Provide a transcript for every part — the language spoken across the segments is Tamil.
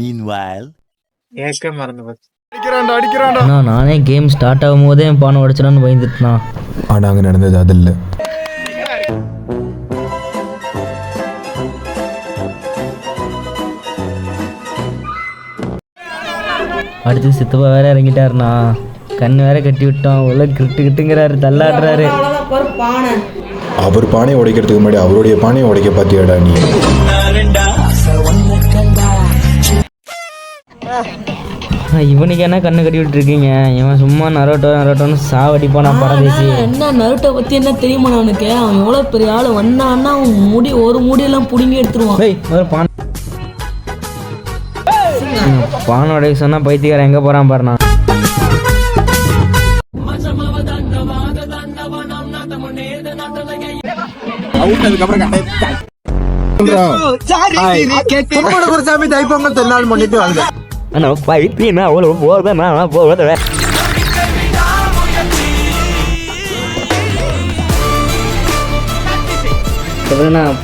Meanwhile, நானே கேம் ஸ்டார்ட் ஆகும் போதே என் பானை உடைச்சிடான்னு பயந்துட்டுனா. ஆனா அங்க நடந்தது அது இல்லை. அடுத்து சித்தப்பா வேற இறங்கிட்டாருண்ணா. கண்ணு வேற கட்டி விட்டோம். உள்ள கிட்டுங்கிறாரு, தள்ளாடுறாரு. அவர் பானையை உடைக்கிறதுக்கு முன்னாடி அவருடைய பானையை உடைக்க பாத்தியாடா நீ? இவனுக்கு என்ன கண்ணு கட்டி விட்டு இருக்கீங்க? இவன் சும்மா நரோட்டோன்னு சாவடிப்பானா பரதேசி. என்ன நரோட்டோ பத்தி என்ன தெரியுமா அவனுக்கு? அவன் எவ்வளவு பெரிய ஆளு வந்தான்னா அவன் ஒரு முடியெல்லாம் புடுங்கி எடுத்துருவான். பானை உடைக்க சொன்னா பைத்தியக்காரன் எங்க போறான் பாருண்ணா.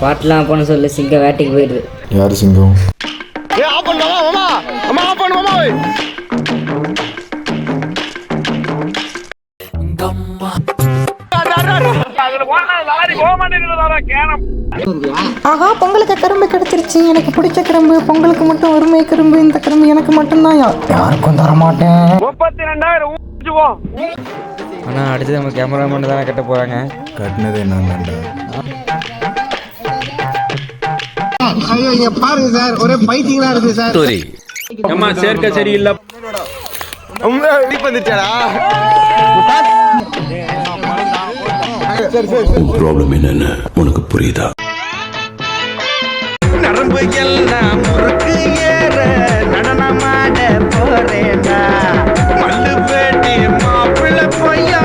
பாட்டுலாம் போன சொல்லு. சிங்கம் வேட்டைக்கு போயிடுது. யாரு சிங்கம்? ஆஹா, பொங்கலுக்கு கரும்பு கிடைச்சிருச்சு. எனக்கு பிடிச்ச கரும்பு. பொங்கலுக்கு மட்டும் ஒருமை கரும்பு. இந்த கரும்பு எனக்கு மட்டும்தான். யாருக்கும் தர மாட்டேன். 32,000. ஆனா அடுத்து நம்ம கேமராமேன் தானே கட்ட போறாங்க. கட்டினது என்னன்னு பாருங்க சார், ஒரே பைத்தியங்களா இருக்கு சார். அம்மா சேர்க்க சரியில்லை. problem என்னன்னு உனக்கு புரியுதா? நரம்பு எல்லாம் முறுக்கு ஏற நடனமாட போறேனா மல்லு பேட்டி மாப்பிள்ளை பொய்யா.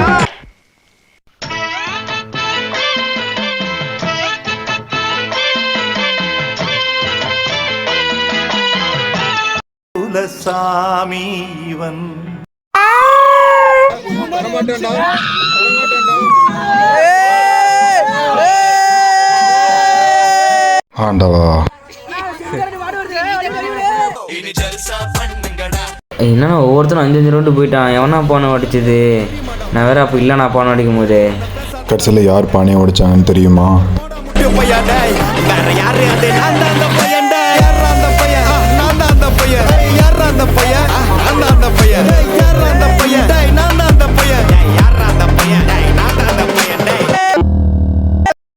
சாமி இவன் ஆண்டவா. என்னன்னா ஒவ்வொருத்தரும் 5 ரவுண்டு போயிட்டான். எவனா பானை உடைச்சது? நான் வேற அப்போ இல்லை, நான் பானை உடைக்கும் போது. கடைசியில் யார் பானையை உடைச்சாங்கன்னு தெரியுமா? வேற யாரு